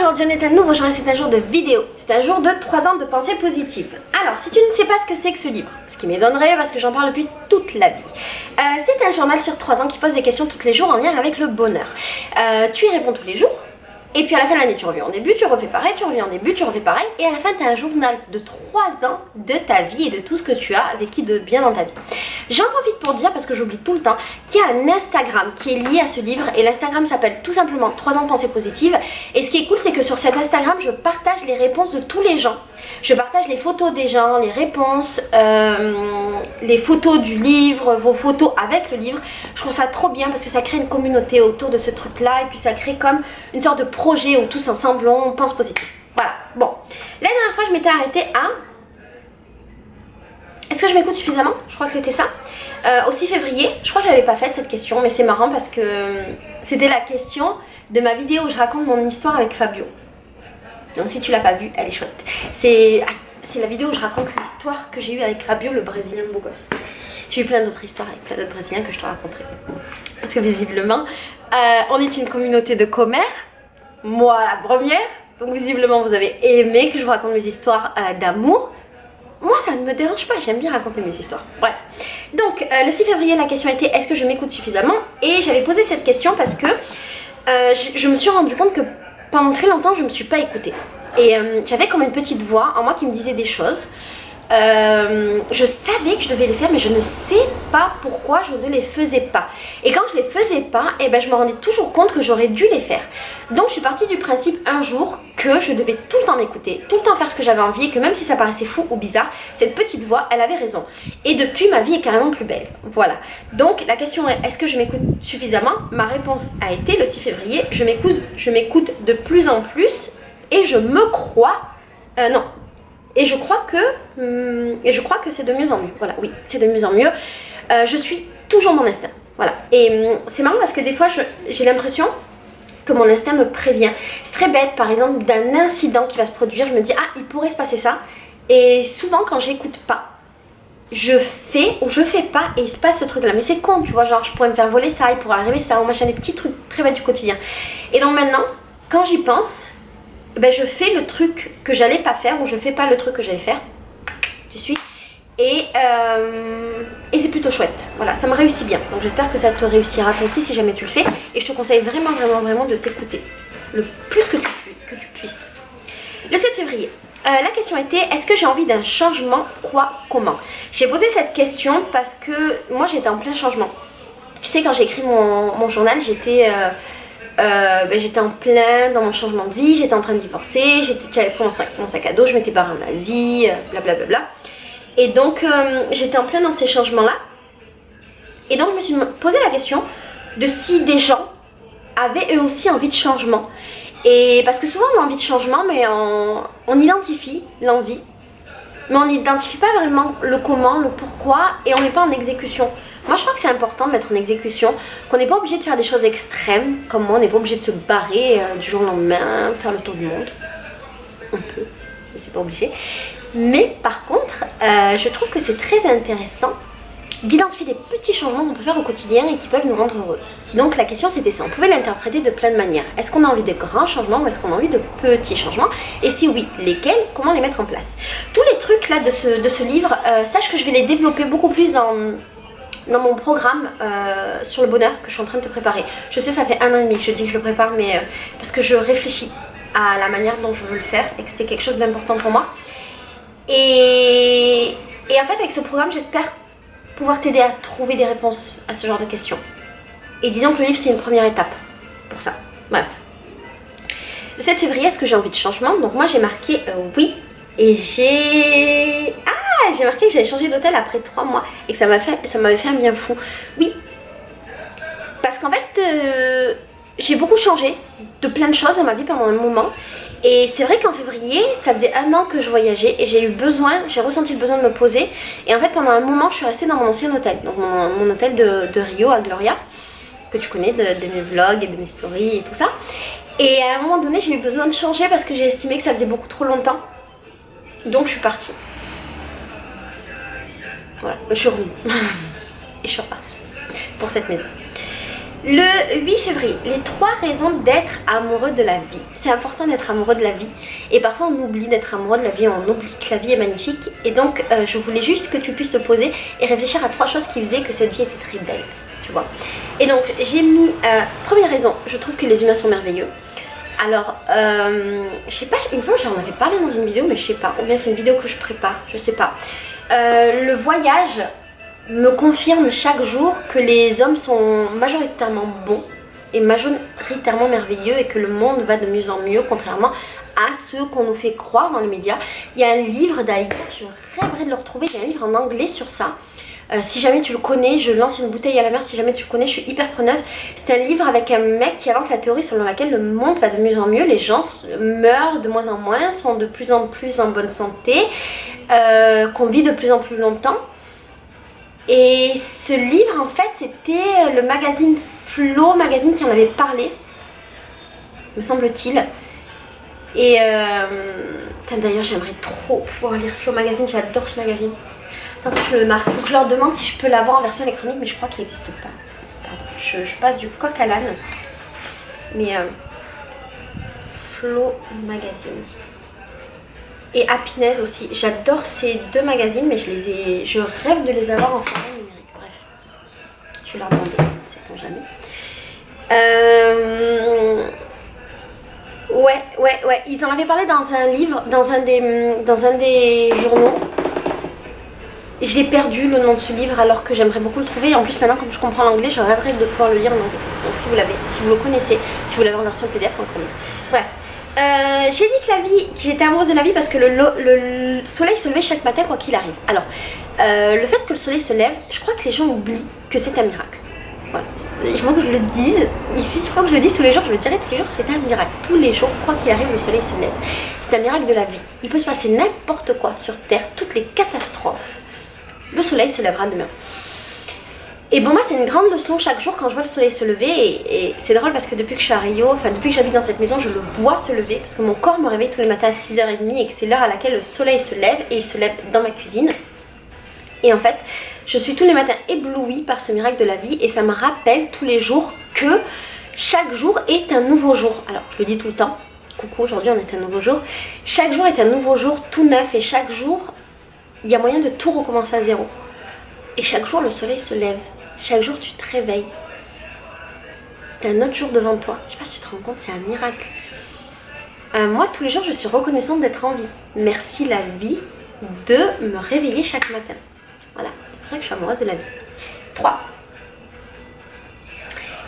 aujourd'hui on est un nouveau jour et c'est un jour de vidéo. C'est un jour de 3 ans de pensée positive. Alors si tu ne sais pas ce que c'est que ce livre, ce qui m'étonnerait parce que j'en parle depuis toute la vie, c'est un journal sur 3 ans qui pose des questions tous les jours en lien avec le bonheur. Tu y réponds tous les jours. Et puis à la fin de l'année, tu reviens en début, tu refais pareil, tu reviens en début, tu refais pareil. Et à la fin, tu as un journal de 3 ans de ta vie et de tout ce que tu as vécu de bien dans ta vie. J'en profite pour dire, parce que j'oublie tout le temps, qu'il y a un Instagram qui est lié à ce livre. Et l'Instagram s'appelle tout simplement 3 ans de pensée positive. Et ce qui est cool, c'est que sur cet Instagram, je partage les réponses de tous les gens. Je partage les photos des gens, les réponses, les photos du livre, vos photos avec le livre. Je trouve ça trop bien parce que ça crée une communauté autour de ce truc-là. Et puis ça crée comme une sorte de projet où tous ensemble on pense positif. Voilà, bon. La dernière fois, je m'étais arrêtée à... Est-ce que je m'écoute suffisamment? Je crois que c'était ça. Au 6 février, je crois que je n'avais pas faite cette question, mais c'est marrant parce que c'était la question de ma vidéo où je raconte mon histoire avec Fabio. Donc si tu l'as pas vue, elle est chouette. C'est la vidéo où je raconte l'histoire que j'ai eue avec Fabio, le Brésilien beau gosse. J'ai eu plein d'autres histoires avec plein d'autres Brésiliens que je te raconterai. Parce que visiblement, on est une communauté de commères. Moi la première. Donc visiblement vous avez aimé que je vous raconte mes histoires d'amour. Moi ça ne me dérange pas, j'aime bien raconter mes histoires. Ouais. Donc le 6 février la question était est-ce que je m'écoute suffisamment? Et j'avais posé cette question parce que je me suis rendu compte que pendant très longtemps je ne me suis pas écoutée. Et j'avais comme une petite voix en moi qui me disait des choses. Je savais que je devais les faire mais je ne sais pas pourquoi je ne les faisais pas. Et quand je les faisais pas, eh ben, je me rendais toujours compte que j'aurais dû les faire. Donc je suis partie du principe un jour que je devais tout le temps m'écouter, tout le temps faire ce que j'avais envie et que même si ça paraissait fou ou bizarre, cette petite voix, elle avait raison. Et depuis, ma vie est carrément plus belle. Voilà. Donc la question est, est-ce que je m'écoute suffisamment? Ma réponse a été le 6 février, je m'écoute de plus en plus et je me crois... non. Et je crois que c'est de mieux en mieux. Voilà, oui, c'est de mieux en mieux. Je suis toujours mon instinct. Voilà. Et c'est marrant parce que des fois, j'ai l'impression que mon instinct me prévient. C'est très bête, par exemple, d'un incident qui va se produire. Je me dis, ah, il pourrait se passer ça. Et souvent, quand j'écoute pas, je fais ou je fais pas et il se passe ce truc-là. Mais c'est con, tu vois, genre, je pourrais me faire voler ça, il pourrait arriver ça, ou machin, des petits trucs très bêtes du quotidien. Et donc maintenant, quand j'y pense... Ben, je fais le truc que j'allais pas faire ou je fais pas le truc que j'allais faire. Tu suis? Et c'est plutôt chouette. Voilà, ça me réussit bien. Donc j'espère que ça te réussira toi aussi si jamais tu le fais. Et je te conseille vraiment, vraiment, vraiment de t'écouter le plus que tu puisses. Le 7 février, la question était est-ce que j'ai envie d'un changement? Quoi? Comment? J'ai posé cette question parce que moi j'étais en plein changement. Tu sais, quand j'ai écrit mon journal, j'étais en plein dans mon changement de vie, j'étais en train de divorcer, j'avais pris mon sac à dos, je m'étais barrée en Asie, blablabla. Et donc j'étais en plein dans ces changements-là. Et donc je me suis posé la question de si des gens avaient eux aussi envie de changement. Et parce que souvent on a envie de changement, mais on identifie l'envie, mais on n'identifie pas vraiment le comment, le pourquoi, et on n'est pas en exécution. Moi je crois que c'est important de mettre en exécution, qu'on n'est pas obligé de faire des choses extrêmes, comme moi on n'est pas obligé de se barrer du jour au lendemain, faire le tour du monde. On peut, mais c'est pas obligé. Mais par contre, je trouve que c'est très intéressant d'identifier des petits changements qu'on peut faire au quotidien et qui peuvent nous rendre heureux. Donc la question c'était ça, on pouvait l'interpréter de plein de manières. Est-ce qu'on a envie de grands changements ou est-ce qu'on a envie de petits changements? Et si oui, lesquels? Comment les mettre en place? Tous les trucs là de ce livre, sache que je vais les développer beaucoup plus dans mon programme sur le bonheur que je suis en train de te préparer. Je sais, ça fait 1 an et demi que je dis que je le prépare, mais parce que je réfléchis à la manière dont je veux le faire et que c'est quelque chose d'important pour moi. Et en fait, avec ce programme, j'espère pouvoir t'aider à trouver des réponses à ce genre de questions. Et disons que le livre, c'est une première étape pour ça. Voilà. Le 7 février, est-ce que j'ai envie de changement? Donc moi, j'ai marqué oui. Et j'ai marqué que j'avais changé d'hôtel après 3 mois et que ça m'avait fait un bien fou. Oui, parce qu'en fait, j'ai beaucoup changé de plein de choses dans ma vie pendant un moment. Et c'est vrai qu'en février, ça faisait 1 an que je voyageais et j'ai ressenti le besoin de me poser. Et en fait, pendant un moment, je suis restée dans mon ancien hôtel, donc mon hôtel de Rio à Gloria, que tu connais de mes vlogs et de mes stories et tout ça. Et à un moment donné, j'ai eu besoin de changer parce que j'ai estimé que ça faisait beaucoup trop longtemps. Donc je suis partie. Voilà, je suis revenue. Et je suis repartie pour cette maison. Le 8 février, les 3 raisons d'être amoureux de la vie. C'est important d'être amoureux de la vie et parfois on oublie d'être amoureux de la vie, on oublie que la vie est magnifique et donc je voulais juste que tu puisses te poser et réfléchir à 3 choses qui faisaient que cette vie était très belle, tu vois. Et donc j'ai mis, première raison, je trouve que les humains sont merveilleux. Alors, je sais pas, il me semble que j'en avais parlé dans une vidéo mais je sais pas, ou bien c'est une vidéo que je prépare, je sais pas. Le voyage me confirme chaque jour que les hommes sont majoritairement bons et majoritairement merveilleux et que le monde va de mieux en mieux contrairement à ce qu'on nous fait croire dans les médias. Il y a un livre d'ailleurs, je rêverais de le retrouver, il y a un livre en anglais sur ça. Si jamais tu le connais, je lance une bouteille à la mer, si jamais tu le connais, je suis hyper preneuse. C'est un livre avec un mec qui avance la théorie selon laquelle le monde va de mieux en mieux, les gens meurent de moins en moins, sont de plus en plus en bonne santé, qu'on vit de plus en plus longtemps. Et ce livre en fait c'était le magazine Flow Magazine qui en avait parlé, me semble-t-il. Et d'ailleurs j'aimerais trop pouvoir lire Flow Magazine, j'adore ce magazine. Attends, je le marque, il faut que je leur demande si je peux l'avoir en version électronique mais je crois qu'il n'existe pas. Pardon, je passe du coq à l'âne. Mais Flow Magazine. Et Happiness aussi. J'adore ces 2 magazines, mais je rêve de les avoir en format numérique. Bref, je vais leur demander, sait-on jamais. Ouais, ils en avaient parlé dans un livre, dans un des journaux. J'ai perdu le nom de ce livre alors que j'aimerais beaucoup le trouver. En plus, maintenant, comme je comprends l'anglais, je rêverais de pouvoir le lire en anglais. Donc, si vous le connaissez, si vous l'avez en version PDF, encore mieux. Bref. J'ai dit que j'étais amoureuse de la vie parce que le soleil se levait chaque matin quoi qu'il arrive. Alors, le fait que le soleil se lève, je crois que les gens oublient que c'est un miracle. Voilà. Il faut que je le dise, ici il faut que je le dise tous les jours, je le dirai tous les jours, c'est un miracle. Tous les jours, quoi qu'il arrive, le soleil se lève. C'est un miracle de la vie. Il peut se passer n'importe quoi sur Terre, toutes les catastrophes. Le soleil se lèvera demain. Et pour moi c'est une grande leçon chaque jour quand je vois le soleil se lever et c'est drôle parce que depuis que je suis à Rio, enfin depuis que j'habite dans cette maison, je le vois se lever parce que mon corps me réveille tous les matins à 6h30 et que c'est l'heure à laquelle le soleil se lève et il se lève dans ma cuisine. Et en fait, je suis tous les matins éblouie par ce miracle de la vie et ça me rappelle tous les jours que chaque jour est un nouveau jour. Alors je le dis tout le temps, coucou, aujourd'hui on est un nouveau jour. Chaque jour est un nouveau jour tout neuf et chaque jour, il y a moyen de tout recommencer à zéro. Et chaque jour le soleil se lève. Chaque jour tu te réveilles. T'as un autre jour devant toi. Je sais pas si tu te rends compte, c'est un miracle. Moi tous les jours je suis reconnaissante d'être en vie. Merci la vie de me réveiller chaque matin. Voilà, c'est pour ça que je suis amoureuse de la vie. 3.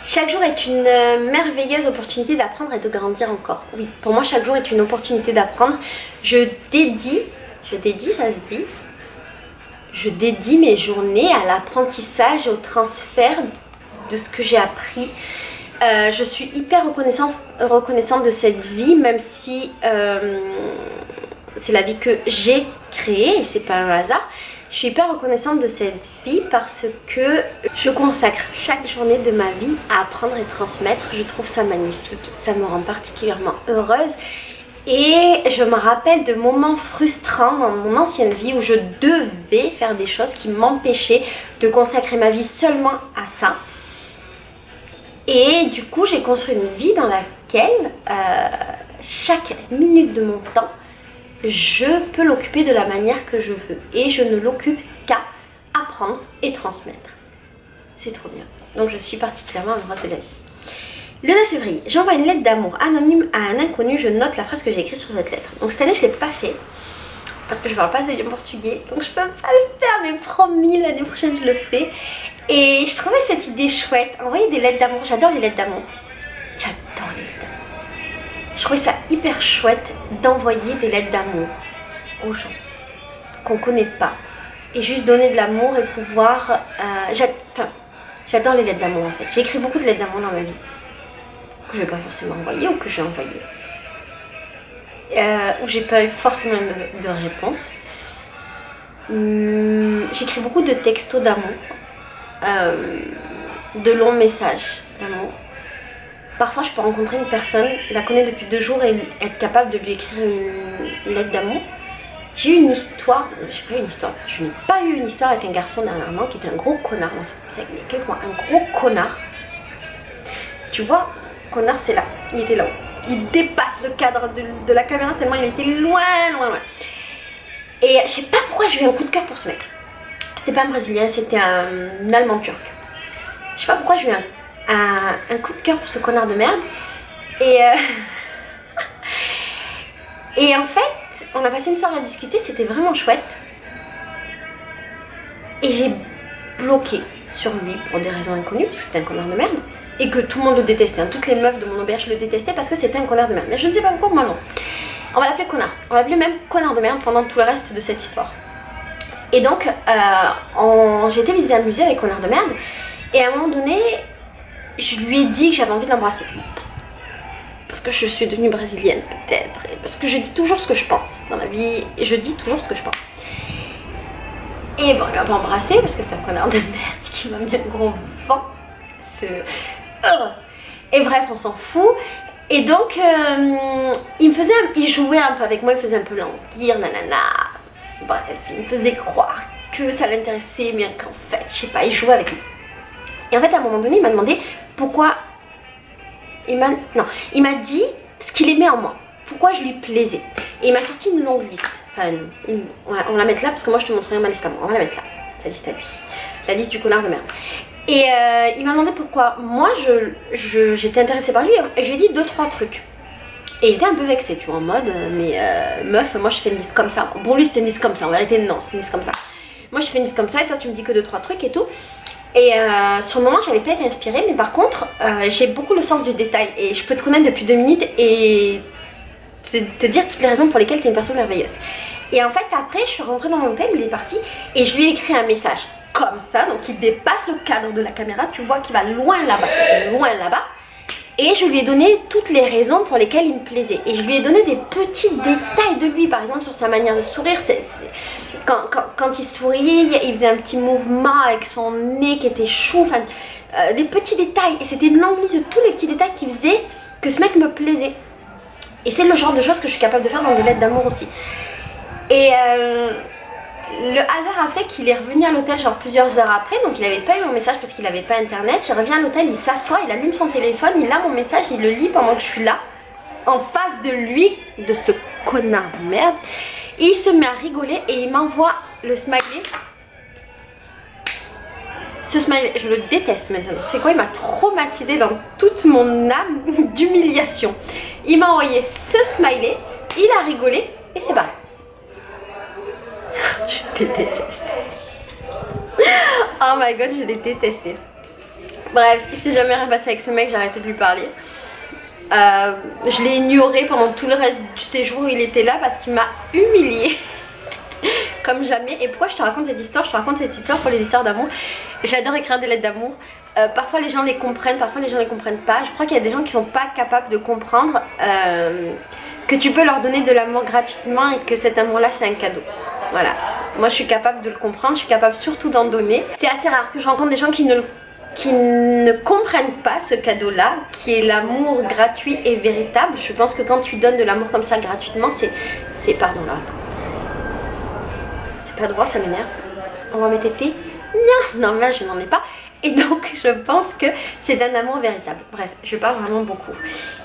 Chaque jour est une merveilleuse opportunité d'apprendre et de grandir encore. Oui, pour moi chaque jour est une opportunité d'apprendre. Je dédie, ça se dit, je dédie mes journées à l'apprentissage et au transfert de ce que j'ai appris. Je suis hyper reconnaissante de cette vie, même si c'est la vie que j'ai créée et c'est pas un hasard. Je suis hyper reconnaissante de cette vie parce que je consacre chaque journée de ma vie à apprendre et transmettre. Je trouve ça magnifique, ça me rend particulièrement heureuse. Et je me rappelle de moments frustrants dans mon ancienne vie où je devais faire des choses qui m'empêchaient de consacrer ma vie seulement à ça. Et du coup, j'ai construit une vie dans laquelle chaque minute de mon temps, je peux l'occuper de la manière que je veux. Et je ne l'occupe qu'à apprendre et transmettre. C'est trop bien. Donc je suis particulièrement amoureuse de la vie. Le 9 février, j'envoie une lettre d'amour anonyme à un inconnu. Je note la phrase que j'ai écrite sur cette lettre. Donc cette lettre, je ne l'ai pas fait parce que je ne parle pas assez bien portugais. Donc je ne peux pas le faire, mais promis, l'année prochaine, je le fais. Et je trouvais cette idée chouette. Envoyer des lettres d'amour. J'adore les lettres d'amour. J'adore les lettres d'amour. Je trouvais ça hyper chouette d'envoyer des lettres d'amour aux gens qu'on ne connaît pas. Et juste donner de l'amour et pouvoir... j'adore les lettres d'amour en fait. J'ai écrit beaucoup de lettres d'amour dans ma vie. Que je n'ai pas forcément envoyé ou que j'ai envoyé. Où j'ai pas eu forcément de réponse. J'écris beaucoup de textos d'amour. De longs messages d'amour. Parfois je peux rencontrer une personne, la connaître depuis 2 jours et être capable de lui écrire une lettre d'amour. J'ai eu une histoire, je n'ai pas eu une histoire avec un garçon dernièrement qui était un gros connard, il y a quelques mois, un gros connard. Tu vois, connard, c'est là. Il était là-haut. Il dépasse le cadre de la caméra tellement il était loin. Et je sais pas pourquoi j'ai eu un coup de cœur pour ce mec. C'était pas un Brésilien, c'était un Allemand turc. Je sais pas pourquoi j'ai eu un coup de cœur pour ce connard de merde. Et en fait, on a passé une soirée à discuter, c'était vraiment chouette. Et j'ai bloqué sur lui pour des raisons inconnues, parce que c'était un connard de merde. Et que tout le monde le détestait, hein. Toutes les meufs de mon auberge le détestaient parce que c'était un connard de merde. Mais je ne sais pas pourquoi, moi non. On va l'appeler connard. On va l'appeler même connard de merde pendant tout le reste de cette histoire. Et donc, j'ai été visiter un musée avec connard de merde. Et à un moment donné, je lui ai dit que j'avais envie de l'embrasser. Parce que je suis devenue brésilienne, peut-être. Et parce que je dis toujours ce que je pense dans la vie. Et je dis toujours ce que je pense. Et bon, il m'a pas embrassé parce que c'est un connard de merde qui m'a mis un gros vent. Et bref, on s'en fout. Et donc, il jouait un peu avec moi, il faisait un peu languir, nanana. Bref, il me faisait croire que ça l'intéressait, mais qu'en fait, je sais pas, il jouait avec lui. Et en fait, à un moment donné, il m'a demandé pourquoi. Il m'a dit ce qu'il aimait en moi, pourquoi je lui plaisais. Et il m'a sorti une longue liste. Enfin, on va la mettre là parce que moi je te montrerai ma liste à moi. On va la mettre là, sa liste à lui. La liste du connard de merde. Et il m'a demandé pourquoi moi j'étais intéressée par lui et je lui ai dit 2-3 trucs. Et il était un peu vexé, tu vois, en mode, mais meuf, moi je fais une liste comme ça. Pour lui c'est une liste comme ça, en vérité non, c'est une liste comme ça. Moi je fais une liste comme ça et toi tu me dis que 2-3 trucs et tout. Et sur le moment j'avais pas été inspirée, mais par contre j'ai beaucoup le sens du détail et je peux te connaître depuis 2 minutes et te dire toutes les raisons pour lesquelles tu es une personne merveilleuse. Et en fait après je suis rentrée dans mon hôtel, il est parti et je lui ai écrit un message comme ça, donc il dépasse le cadre de la caméra, tu vois qu'il va loin là-bas. Et je lui ai donné toutes les raisons pour lesquelles il me plaisait. Et je lui ai donné des petits détails de lui, par exemple sur sa manière de sourire. Quand il souriait, il faisait un petit mouvement avec son nez qui était chou, enfin, des petits détails. Et c'était une longue liste de tous les petits détails qui faisaient que ce mec me plaisait. Et c'est le genre de choses que je suis capable de faire dans des lettres d'amour aussi. Et le hasard a fait qu'il est revenu à l'hôtel genre plusieurs heures après, donc il n'avait pas eu mon message parce qu'il n'avait pas internet. Il revient à l'hôtel, il s'assoit, il allume son téléphone, il a mon message, il le lit pendant que je suis là, en face de lui, de ce connard de merde. Et il se met à rigoler et il m'envoie le smiley. Ce smiley, je le déteste maintenant. Tu sais quoi, il m'a traumatisée dans toute mon âme d'humiliation. Il m'a envoyé ce smiley, il a rigolé et c'est barré. Je les déteste. Oh my god, je l'ai détesté. Bref, il s'est jamais rien passé avec ce mec, j'ai arrêté de lui parler. Je l'ai ignoré pendant tout le reste du séjour où il était là parce qu'il m'a humiliée. Comme jamais. Et pourquoi je te raconte cette histoire? Je te raconte cette histoire pour les histoires d'amour. J'adore écrire des lettres d'amour. Parfois les gens les comprennent, parfois les gens les comprennent pas. Je crois qu'il y a des gens qui sont pas capables de comprendre que tu peux leur donner de l'amour gratuitement et que cet amour là c'est un cadeau. Voilà, moi je suis capable de le comprendre, je suis capable surtout d'en donner. C'est assez rare que je rencontre des gens qui ne comprennent pas ce cadeau là, qui est l'amour gratuit et véritable. Je pense que quand tu donnes de l'amour comme ça gratuitement, c'est pardon là, c'est pas droit, ça m'énerve. On va mettre thé. Non, là je n'en ai pas. Et donc je pense que c'est d'un amour véritable. Bref, je parle vraiment beaucoup.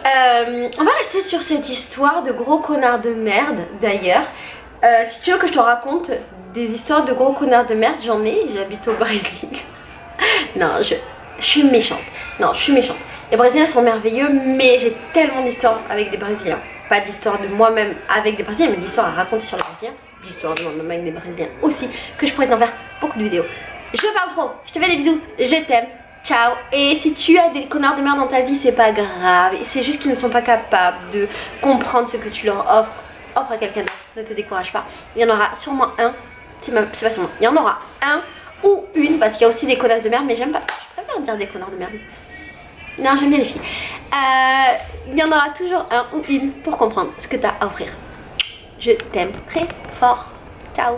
On va rester sur cette histoire de gros connard de merde d'ailleurs. Si tu veux que je te raconte des histoires de gros connards de merde, j'en ai, j'habite au Brésil. Non, je suis méchante. Non, je suis méchante. Les Brésiliens sont merveilleux, mais j'ai tellement d'histoires avec des Brésiliens. Pas d'histoire de moi-même avec des Brésiliens, mais d'histoires à raconter sur les Brésiliens. D'histoires de moi-même avec des Brésiliens aussi, que je pourrais t'en faire beaucoup de vidéos. Je parle trop, je te fais des bisous, je t'aime. Ciao. Et si tu as des connards de merde dans ta vie, c'est pas grave. C'est juste qu'ils ne sont pas capables de comprendre ce que tu leur offres. Offre à quelqu'un d'autre, ne te décourage pas. Il y en aura sûrement un, c'est pas sûrement, il y en aura un ou une, parce qu'il y a aussi des connasses de merde, mais j'aime pas, je préfère dire des connards de merde. Non, j'aime bien les filles. Il y en aura toujours un ou une pour comprendre ce que tu as à offrir. Je t'aime très fort. Ciao.